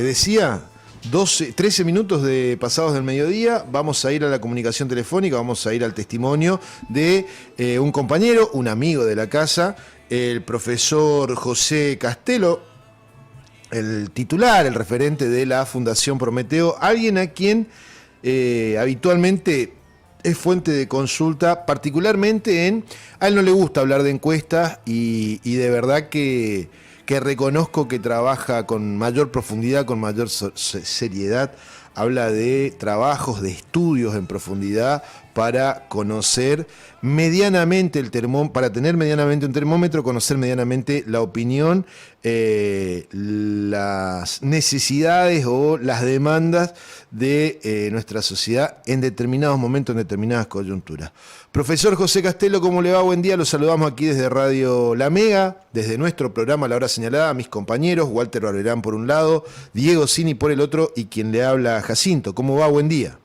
decía, 13 minutos de pasados del mediodía, vamos a ir a la comunicación telefónica, vamos a ir al testimonio de un compañero, un amigo de la casa, el profesor José Castelo, el titular, el referente de la Fundación Prometeo, alguien a quien habitualmente es fuente de consulta, particularmente a él no le gusta hablar de encuestas y de verdad que reconozco que trabaja con mayor profundidad, con mayor seriedad, habla de trabajos, de estudios en profundidad para conocer medianamente para tener medianamente un termómetro, conocer medianamente la opinión, las necesidades o las demandas de nuestra sociedad en determinados momentos, en determinadas coyunturas. Profesor José Castelo, ¿cómo le va? Buen día, lo saludamos aquí desde Radio La Mega, desde nuestro programa La Hora Señalada, mis compañeros, Walter Barberán por un lado, Diego Cini por el otro y quien le habla, Jacinto. ¿Cómo va? Buen día.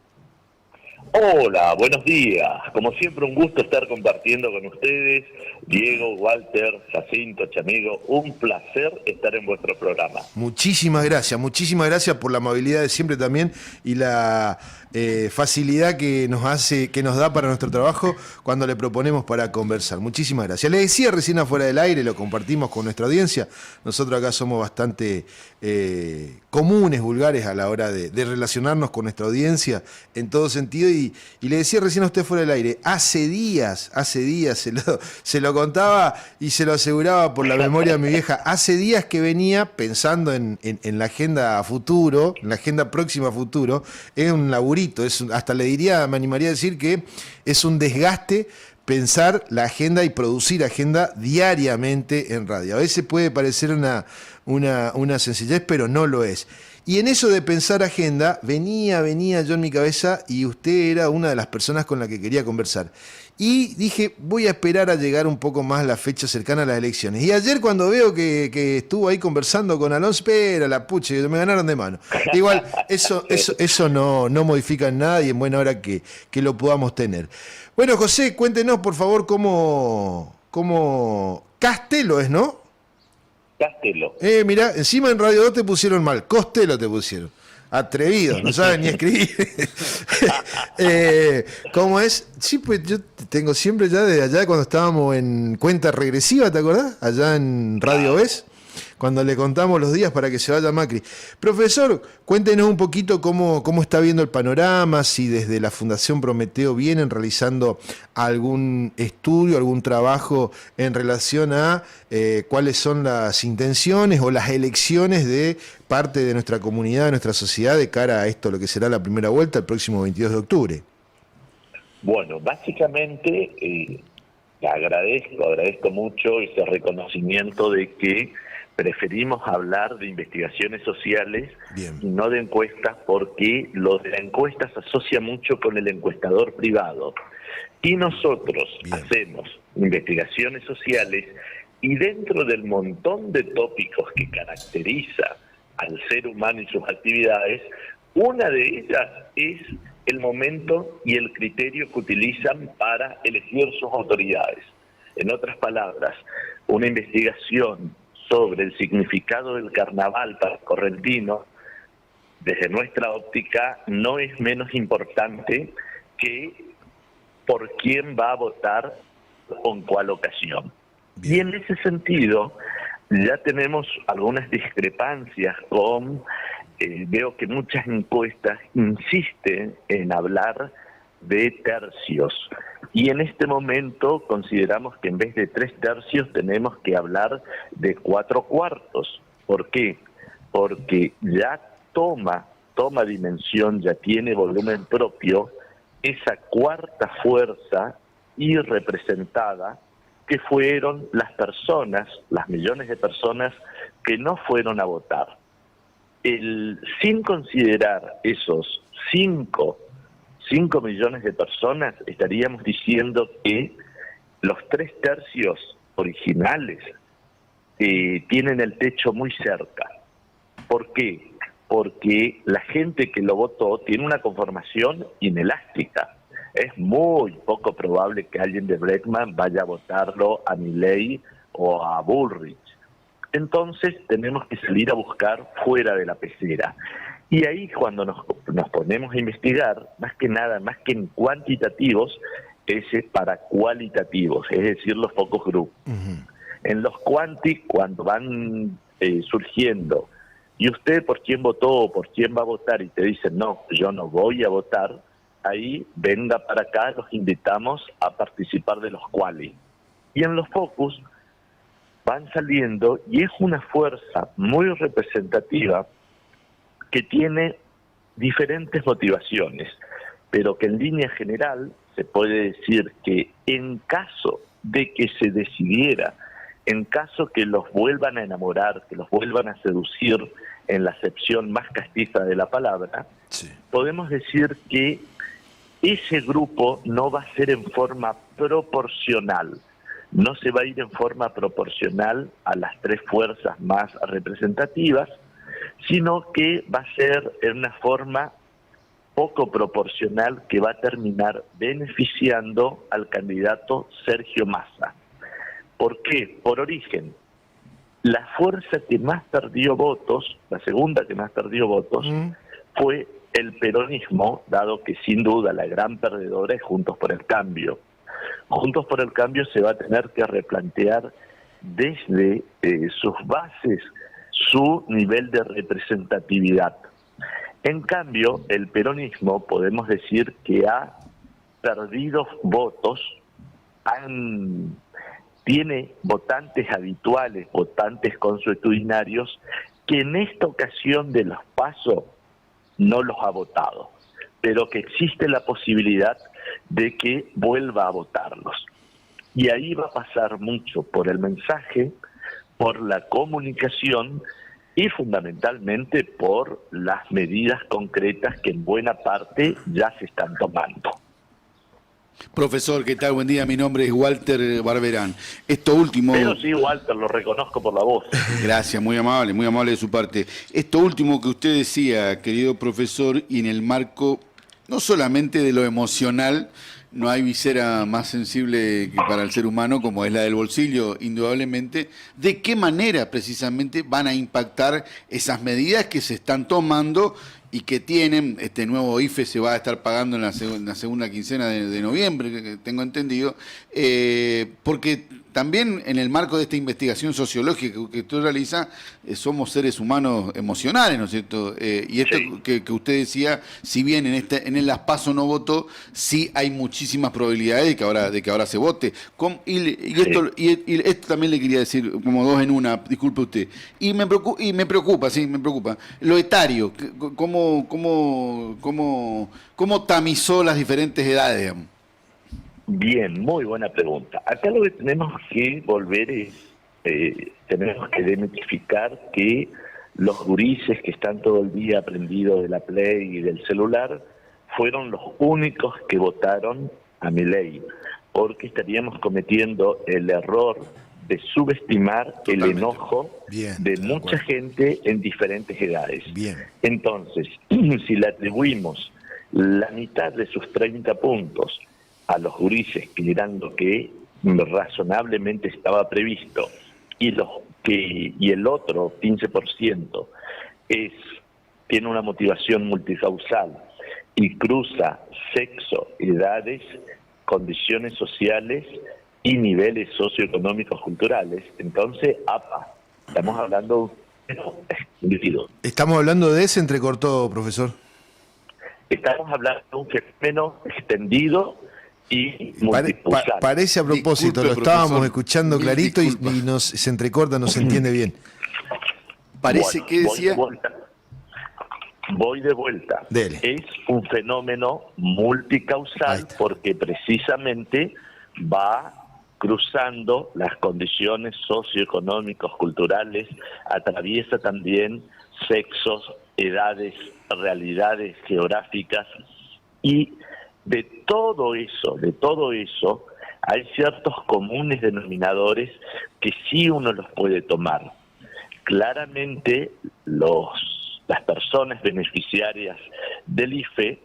Hola, buenos días. Como siempre, un gusto estar compartiendo con ustedes. Diego, Walter, Jacinto, Chamigo, un placer estar en vuestro programa. Muchísimas gracias por la amabilidad de siempre también y la facilidad que nos da para nuestro trabajo cuando le proponemos para conversar. Muchísimas gracias. Le decía recién afuera del aire, lo compartimos con nuestra audiencia. Nosotros acá somos bastante comunes, vulgares a la hora de relacionarnos con nuestra audiencia en todo sentido y le decía recién a usted fuera del aire, hace días se lo contaba y se lo aseguraba por la memoria de mi vieja, hace días que venía pensando en la agenda a futuro, en la agenda próxima a futuro. Es un laburito, hasta le diría, me animaría a decir que es un desgaste pensar la agenda y producir agenda diariamente en radio. A veces puede parecer una sencillez, pero no lo es. Y en eso de pensar agenda, venía yo en mi cabeza y usted era una de las personas con la que quería conversar. Y dije, voy a esperar a llegar un poco más la fecha cercana a las elecciones. Y ayer cuando veo que estuvo ahí conversando con Alonso, espera la puche, me ganaron de mano. Igual, eso no modifica en nada y en buena hora que lo podamos tener. Bueno, José, cuéntenos por favor cómo Castelo es, ¿no? Castelo. Mirá, encima en Radio 2 te pusieron mal, Costelo te pusieron. Atrevido, no saben ni escribir. ¿Cómo es? Sí, pues yo tengo siempre ya desde allá cuando estábamos en cuenta regresiva, ¿te acordás? Allá en Radio BES, cuando le contamos los días para que se vaya Macri. Profesor, cuéntenos un poquito cómo está viendo el panorama, si desde la Fundación Prometeo vienen realizando algún estudio, algún trabajo en relación a cuáles son las intenciones o las elecciones de parte de nuestra comunidad, de nuestra sociedad, de cara a esto, lo que será la primera vuelta el próximo 22 de octubre. Bueno, básicamente agradezco mucho ese reconocimiento de que preferimos hablar de investigaciones sociales. Bien. Y no de encuestas, porque lo de la encuesta se asocia mucho con el encuestador privado. Y nosotros Bien. Hacemos investigaciones sociales y dentro del montón de tópicos que caracteriza al ser humano y sus actividades, una de ellas es el momento y el criterio que utilizan para elegir sus autoridades. En otras palabras, una investigación sobre el significado del carnaval para el correntino, desde nuestra óptica, no es menos importante que por quién va a votar o en cuál ocasión. Bien. Y en ese sentido, ya tenemos algunas discrepancias veo que muchas encuestas insisten en hablar de tercios. Y en este momento consideramos que en vez de 3/3 tenemos que hablar de 4/4. ¿Por qué? Porque ya toma dimensión, ya tiene volumen propio esa cuarta fuerza irrepresentada que fueron las personas, las millones de personas que no fueron a votar. Sin considerar esos 5 millones de personas, estaríamos diciendo que los 3/3 originales tienen el techo muy cerca. ¿Por qué? Porque la gente que lo votó tiene una conformación inelástica. Es muy poco probable que alguien de Bregman vaya a votarlo a Milei o a Bullrich. entonces tenemos que salir a buscar fuera de la pecera. Y ahí cuando nos ponemos a investigar, más que nada, más que en cuantitativos, es para cualitativos, es decir, los focus group. En los cuanti, cuando van surgiendo, y usted por quién votó o por quién va a votar, y te dicen, no, yo no voy a votar, ahí venga para acá, los invitamos a participar de los quali. Y en los focus van saliendo, y es una fuerza muy representativa que tiene diferentes motivaciones, pero que en línea general se puede decir que en caso de que se decidiera, en caso que los vuelvan a enamorar, que los vuelvan a seducir en la acepción más castiza de la palabra, sí, podemos decir que ese grupo no va a ser en forma proporcional, no se va a ir en forma proporcional a las tres fuerzas más representativas, sino que va a ser en una forma poco proporcional que va a terminar beneficiando al candidato Sergio Massa. ¿Por qué? Por origen. La fuerza que más perdió votos, la segunda que más perdió votos, fue el peronismo, dado que sin duda la gran perdedora es Juntos por el Cambio. Juntos por el Cambio se va a tener que replantear desde sus bases su nivel de representatividad. En cambio, el peronismo podemos decir que ha perdido votos, tiene votantes habituales, votantes consuetudinarios, que en esta ocasión de los PASO no los ha votado, pero que existe la posibilidad de que vuelva a votarlos. Y ahí va a pasar mucho por el mensaje, por la comunicación y fundamentalmente por las medidas concretas que en buena parte ya se están tomando. Profesor, ¿qué tal? Buen día, mi nombre es Walter Barberán. Esto último... Pero sí, Walter, lo reconozco por la voz. Gracias, muy amable de su parte. Esto último que usted decía, querido profesor, y en el marco no solamente de lo emocional, no hay visera más sensible que para el ser humano como es la del bolsillo, indudablemente. ¿De qué manera precisamente van a impactar esas medidas que se están tomando y que tienen, este nuevo IFE se va a estar pagando en la segunda quincena de noviembre, que tengo entendido, porque también en el marco de esta investigación sociológica que usted realiza, somos seres humanos emocionales, ¿no es cierto? Y esto sí, que usted decía, si bien en el Las PASO no votó, sí hay muchísimas probabilidades de que ahora se vote. Y esto también le quería decir, como dos en una, disculpe usted. Y me preocupa, lo etario, ¿cómo tamizó las diferentes edades, digamos? Bien, muy buena pregunta. Acá lo que tenemos que volver es, tenemos que demitificar que los gurises que están todo el día prendidos de la Play y del celular fueron los únicos que votaron a Milei, porque estaríamos cometiendo el error de subestimar el enojo de mucha gente en diferentes edades. Entonces, si le atribuimos la mitad de sus 30 puntos a los gurises, que eran lo que razonablemente estaba previsto, y el otro 15% tiene una motivación multicausal y cruza sexo, edades, condiciones sociales y niveles socioeconómicos culturales, entonces, estamos hablando de un individuo. ¿Estamos hablando de ese entrecortó, profesor? Estamos hablando de un fenómeno extendido y parece a propósito, disculpe, lo estábamos escuchando clarito y se entrecorta, no se entiende bien. Parece que decía... Voy de vuelta. Dele. Es un fenómeno multicausal porque precisamente va cruzando las condiciones socioeconómicas, culturales, atraviesa también sexos, edades, realidades geográficas, y de todo eso hay ciertos comunes denominadores que sí uno los puede tomar. Claramente las personas beneficiarias del IFE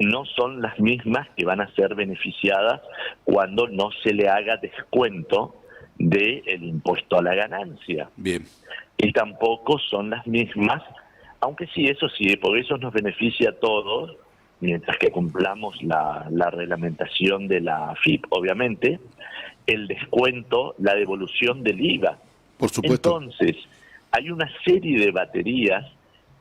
no son las mismas que van a ser beneficiadas cuando no se le haga descuento del impuesto a la ganancia. Bien. Y tampoco son las mismas, aunque sí, eso sí, por eso nos beneficia a todos, mientras que cumplamos la reglamentación de la AFIP, obviamente, el descuento, la devolución del IVA. Por supuesto. Entonces, hay una serie de baterías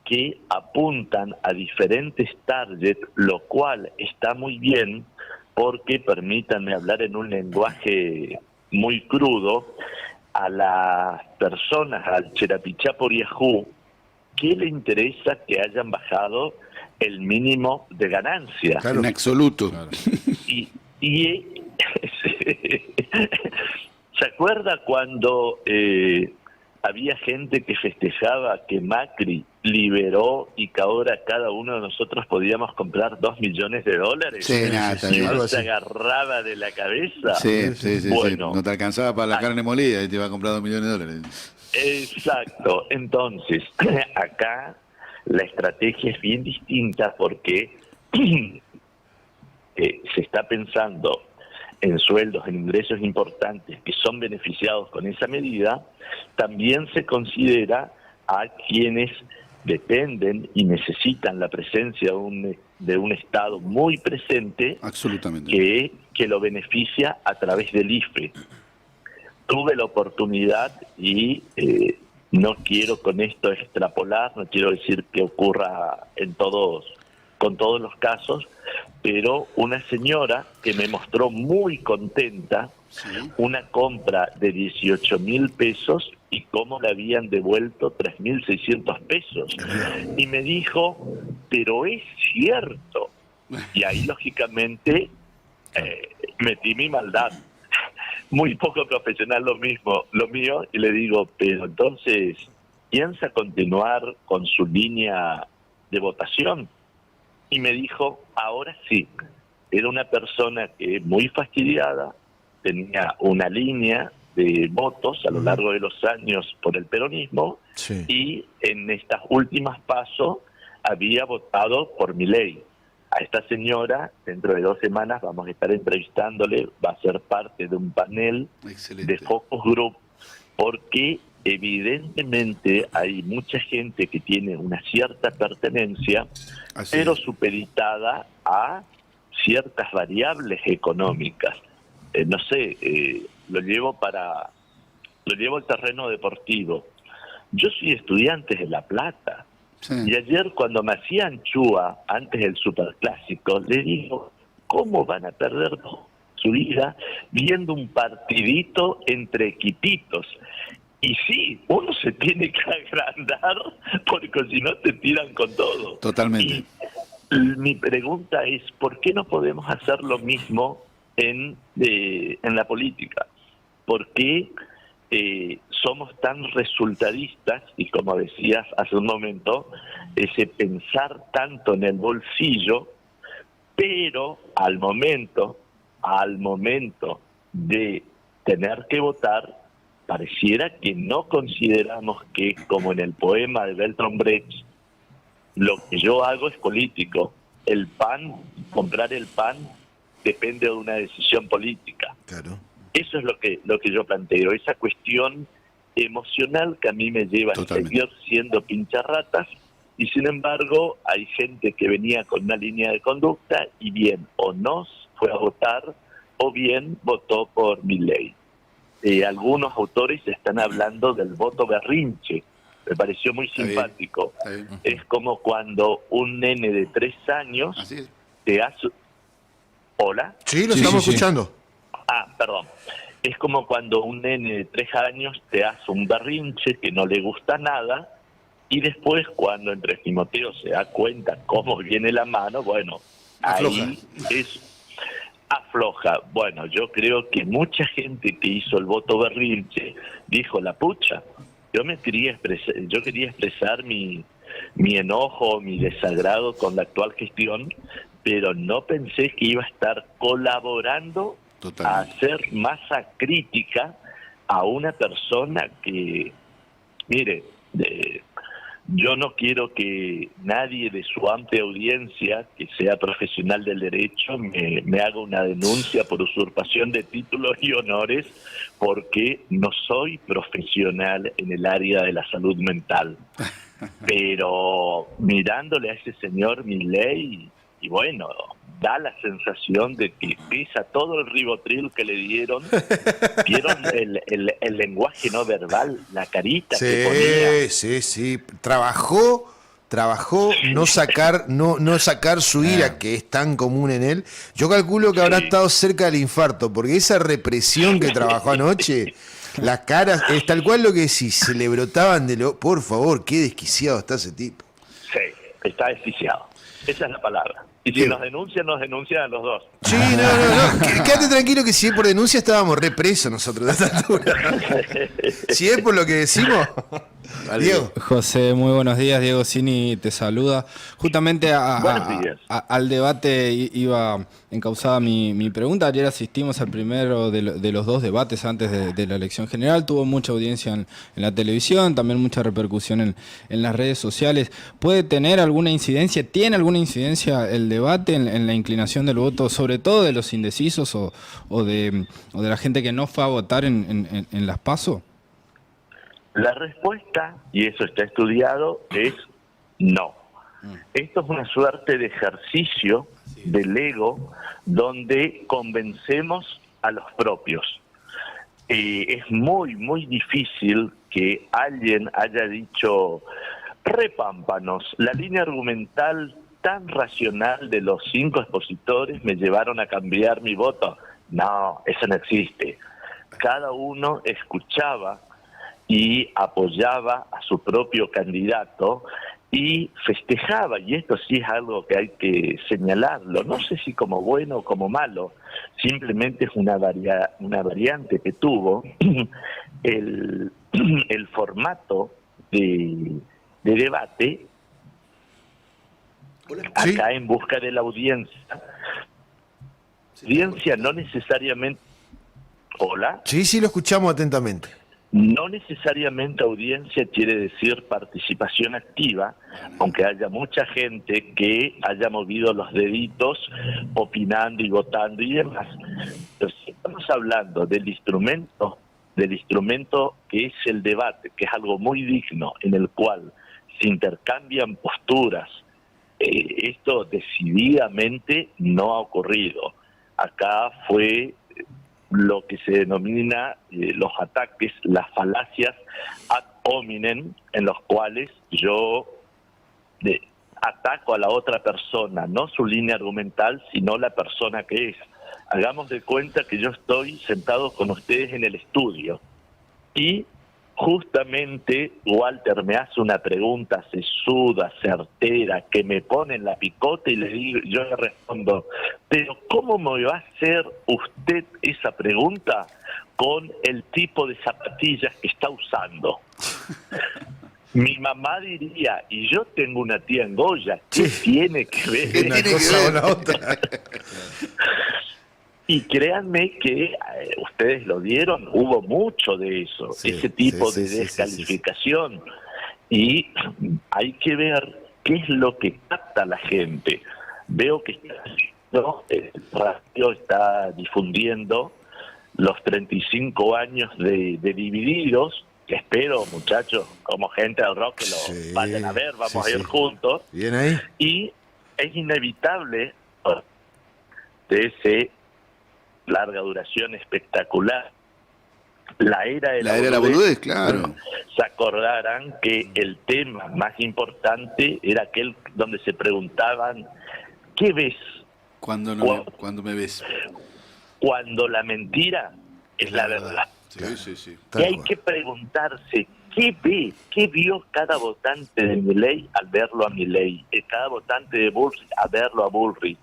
que apuntan a diferentes targets, lo cual está muy bien porque, permítanme hablar en un lenguaje muy crudo, a las personas, al Cherapichá-Poriajú, ¿qué le interesa que hayan bajado el mínimo de ganancia? Claro. En absoluto. Claro. Y ¿se acuerda cuando había gente que festejaba que Macri liberó y que ahora cada uno de nosotros podíamos comprar $2 millones? Sí, nada, y uno se agarraba de la cabeza. Sí, bueno, sí. No te alcanzaba para la carne molida y te iba a comprar $2 millones. Exacto. Entonces, acá la estrategia es bien distinta porque se está pensando en sueldos, en ingresos importantes que son beneficiados con esa medida. También se considera a quienes dependen y necesitan la presencia de un Estado muy presente. Absolutamente. Que lo beneficia a través del IFE. Tuve la oportunidad y no quiero con esto extrapolar, no quiero decir que ocurra con todos los casos, pero una señora que me mostró muy contenta una compra de 18.000 pesos y cómo le habían devuelto 3.600 pesos. Y me dijo, pero es cierto. Y ahí, lógicamente, metí mi maldad. Muy poco profesional lo mío, y le digo, pero entonces, ¿piensa continuar con su línea de votación? Y me dijo, ahora sí. Era una persona que muy fastidiada, tenía una línea de votos a lo largo de los años por el peronismo, y en estas últimas pasos había votado por Milei. A esta señora, dentro de 2 semanas, vamos a estar entrevistándole, va a ser parte de un panel de focus group, porque evidentemente hay mucha gente que tiene una cierta pertenencia, pero supeditada a ciertas variables económicas. No sé, lo llevo al terreno deportivo. Yo soy estudiante de La Plata. Y ayer, cuando me hacían chúa antes del superclásico, le digo, ¿cómo van a perder su vida viendo un partidito entre equipitos? Y sí, uno se tiene que agrandar porque si no te tiran con todo. Totalmente. Y mi pregunta es, ¿por qué no podemos hacer lo mismo en la política? ¿Por qué somos tan resultadistas? Y como decías hace un momento, ese pensar tanto en el bolsillo, pero al momento de tener que votar, pareciera que no consideramos que, como en el poema de Bertolt Brecht, lo que yo hago es político. El pan, comprar el pan, depende de una decisión política. Claro. Eso es lo que yo planteo, esa cuestión emocional que a mí me lleva a seguir siendo pincharratas, y sin embargo hay gente que venía con una línea de conducta y bien o no fue a votar o bien votó por Milei. Algunos autores están hablando del voto berrinche. Me pareció muy simpático. Está bien. Es como cuando un nene de 3 años te hace... ¿Hola? Sí, lo estamos escuchando. Perdón. Es como cuando un nene de 3 años te hace un berrinche que no le gusta nada, y después, cuando entre Timoteo se da cuenta cómo viene la mano, bueno, afloja. Ahí afloja. Bueno, yo creo que mucha gente que hizo el voto berrinche dijo, la pucha, yo quería expresar mi enojo, mi desagrado con la actual gestión, pero no pensé que iba a estar colaborando a hacer masa crítica a una persona que, mire, yo no quiero que nadie de su amplia audiencia, que sea profesional del derecho, me haga una denuncia por usurpación de títulos y honores, porque no soy profesional en el área de la salud mental. Pero mirándole a ese señor Milei, y bueno, da la sensación de que pesa todo el ribotril que le dieron. ¿Vieron el lenguaje no verbal? La carita que ponía. Sí. Trabajó no sacar su ira, que es tan común en él. Yo calculo que habrá estado cerca del infarto, porque esa represión que trabajó anoche, las caras, es tal cual lo que decís, se le brotaban por favor, qué desquiciado está ese tipo. Sí, está desquiciado. Esa es la palabra. Y si nos denuncian a los dos. Sí, no. Quédate tranquilo que si es por denuncia estábamos represos nosotros de esta altura. Si es por lo que decimos. Diego. José, muy buenos días. Diego Cini te saluda. Justamente al debate iba encausada mi pregunta. Ayer asistimos al primero de los dos debates antes de la elección general. Tuvo mucha audiencia en la televisión, también mucha repercusión en las redes sociales. ¿Puede tener alguna incidencia? ¿Tiene alguna incidencia el debate en la inclinación del voto, sobre todo de los indecisos o de la gente que no fue a votar en las PASO? La respuesta, y eso está estudiado, es no. Esto es una suerte de ejercicio del ego donde convencemos a los propios. Es muy, muy difícil que alguien haya dicho, repámpanos, la línea argumental tan racional de los 5 expositores me llevaron a cambiar mi voto. No, eso no existe. Cada uno escuchaba y apoyaba a su propio candidato y festejaba, y esto sí es algo que hay que señalarlo, no sé si como bueno o como malo, simplemente es una variante que tuvo el formato de debate acá en busca de la audiencia. Audiencia no necesariamente... ¿Hola? Sí, lo escuchamos atentamente. No necesariamente audiencia quiere decir participación activa, aunque haya mucha gente que haya movido los deditos opinando y votando y demás. Pero si estamos hablando del instrumento que es el debate, que es algo muy digno, en el cual se intercambian posturas, esto decididamente no ha ocurrido. Acá fue lo que se denomina los ataques, las falacias ad hominem, en los cuales yo ataco a la otra persona, no su línea argumental, sino la persona que es. Hagamos de cuenta que yo estoy sentado con ustedes en el estudio y justamente Walter me hace una pregunta sesuda, certera, que me pone en la picota y yo le respondo, pero ¿cómo me va a hacer usted esa pregunta con el tipo de zapatillas que está usando? Mi mamá diría, y yo tengo una tía en Goya, ¿qué tiene que ver una cosa con la otra? Y créanme que ustedes lo dieron, hubo mucho de eso, ese tipo de descalificación. Y hay que ver qué es lo que capta la gente. Veo que el radio está difundiendo los 35 años de Divididos, que espero, muchachos, como gente del rock, que lo vayan a ver, vamos a ir juntos. Bien ahí. Y es inevitable de ese larga duración espectacular, la era de la boludez, claro. Se acordarán que el tema más importante era aquel donde se preguntaban, ¿qué ves? Cuando me ves. Cuando la mentira es la verdad. Sí. Y hay que preguntarse, ¿qué ve? ¿Qué vio cada votante de Milei al verlo a Milei? Cada votante de Bullrich a verlo a Bullrich.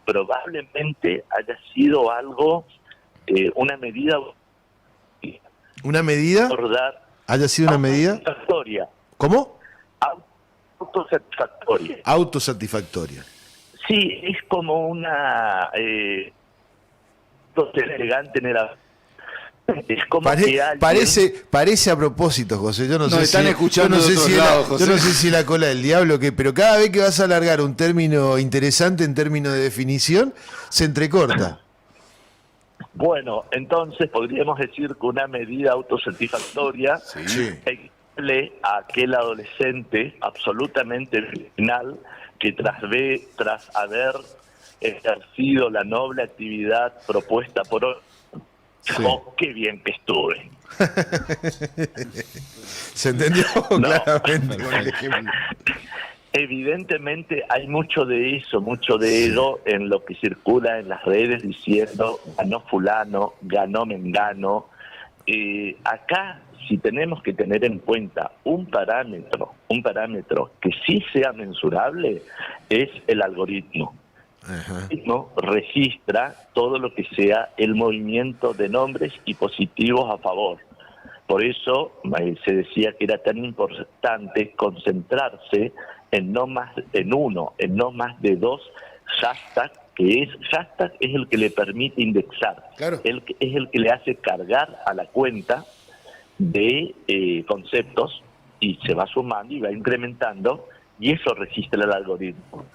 Probablemente haya sido algo, una medida... ¿Una medida? ¿Haya sido una medida? Autosatisfactoria. ¿Cómo? Autosatisfactoria. Autosatisfactoria. Sí, es como una... elegante en el... Es como que alguien... parece a propósito, José. Yo no sé están si, escuchando de otros lados, José. Yo no sé si la cola del diablo, pero cada vez que vas a alargar un término interesante en términos de definición, se entrecorta. Bueno, entonces podríamos decir que una medida autosatisfactoria equivale a aquel adolescente absolutamente virginal que tras haber ejercido la noble actividad propuesta por hoy, qué bien que estuve. Se entendió claramente con el ejemplo. Evidentemente hay mucho de eso, mucho de ello en lo que circula en las redes diciendo ganó fulano, ganó mengano. Acá si tenemos que tener en cuenta un parámetro que sí sea mensurable, es el algoritmo. ¿No? Registra todo lo que sea el movimiento de nombres y positivos a favor. Por eso se decía que era tan importante concentrarse en no más de dos hashtags, hashtag es el que le permite indexar, es el que le hace cargar a la cuenta de conceptos y se va sumando y va incrementando, y eso registra el algoritmo.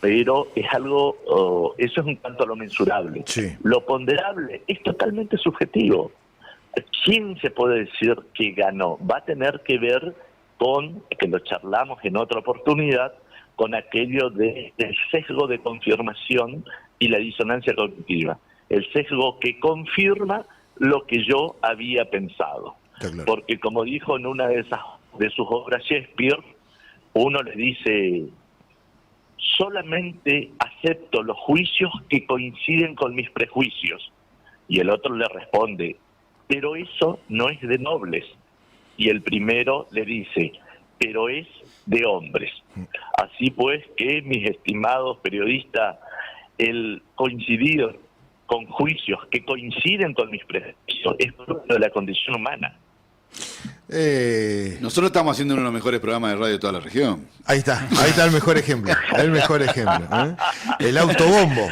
Pero es algo, eso es un tanto a lo mensurable. Sí. Lo ponderable es totalmente subjetivo. ¿Quién se puede decir que ganó? Va a tener que ver con, que lo charlamos en otra oportunidad, con aquello del sesgo de confirmación y la disonancia cognitiva. El sesgo que confirma lo que yo había pensado. Claro. Porque como dijo en una de sus obras Shakespeare, uno le dice: solamente acepto los juicios que coinciden con mis prejuicios. Y el otro le responde: pero eso no es de nobles. Y el primero le dice: pero es de hombres. Así pues que, mis estimados periodistas, el coincidir con juicios que coinciden con mis prejuicios es propio de la condición humana. Nosotros estamos haciendo uno de los mejores programas de radio de toda la región. Ahí está el mejor ejemplo. El autobombo.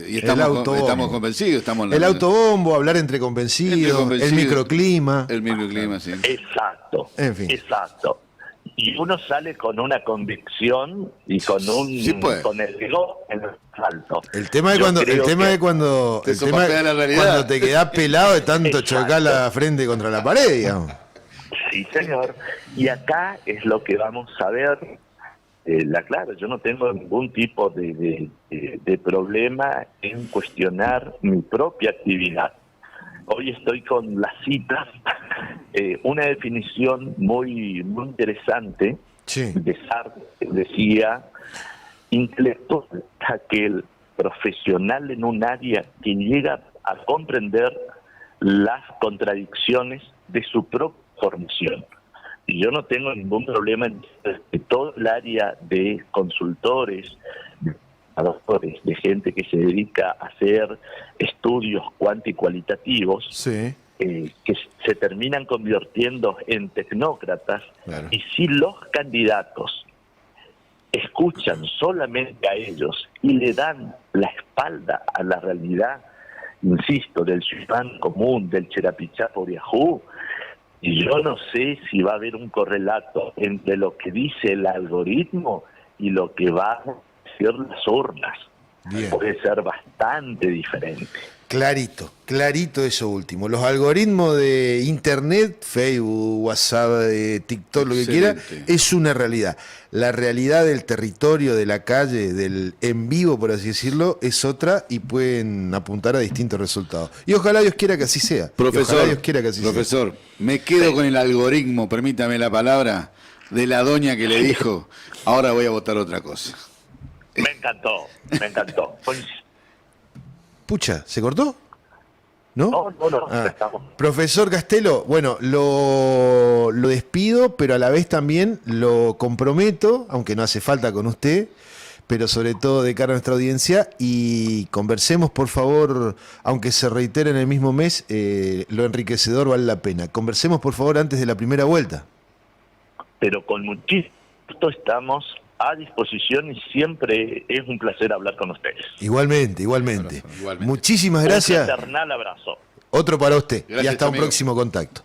Y estamos convencidos. El autobombo, hablar entre convencidos, el microclima. El microclima, sí. Exacto. En fin. Exacto. Y uno sale con una convicción y con con el ego en el salto. El tema es cuando te quedás pelado de tanto chocar la frente contra la pared, digamos. Sí, señor. Y acá es lo que vamos a ver. Claro, yo no tengo ningún tipo de problema en cuestionar mi propia actividad. Hoy estoy con las citas, una definición muy interesante de Sartre. Decía: intelectual es aquel profesional en un área que llega a comprender las contradicciones de su propia formación. Y yo no tengo ningún problema en que todo el área de consultores, de gente que se dedica a hacer estudios cuantitativos, que se terminan convirtiendo en tecnócratas. Claro. Y si los candidatos escuchan solamente a ellos y le dan la espalda a la realidad, insisto, del ciudadano común, del Cherapichá-Poriajú, y yo no sé si va a haber un correlato entre lo que dice el algoritmo y lo que va a decir las urnas. Bien. Puede ser bastante diferente. Clarito eso último. Los algoritmos de Internet, Facebook, WhatsApp, TikTok, lo que quiera, es una realidad. La realidad del territorio, de la calle, del en vivo, por así decirlo, es otra y pueden apuntar a distintos resultados. Y ojalá Dios quiera que así sea. Profesor, me quedo con el algoritmo, permítame la palabra, de la doña que le dijo: ahora voy a votar otra cosa. Me encantó. Pucha, ¿se cortó? ¿No? No. Profesor Castelo, bueno, lo despido, pero a la vez también lo comprometo, aunque no hace falta con usted, pero sobre todo de cara a nuestra audiencia, y conversemos, por favor, aunque se reitere en el mismo mes, lo enriquecedor vale la pena. Conversemos, por favor, antes de la primera vuelta. Pero con muchísimo gusto estamos a disposición y siempre es un placer hablar con ustedes. Igualmente. Muchísimas gracias. Un fraternal abrazo. Otro para usted. Gracias, y hasta amigo. un próximo contacto.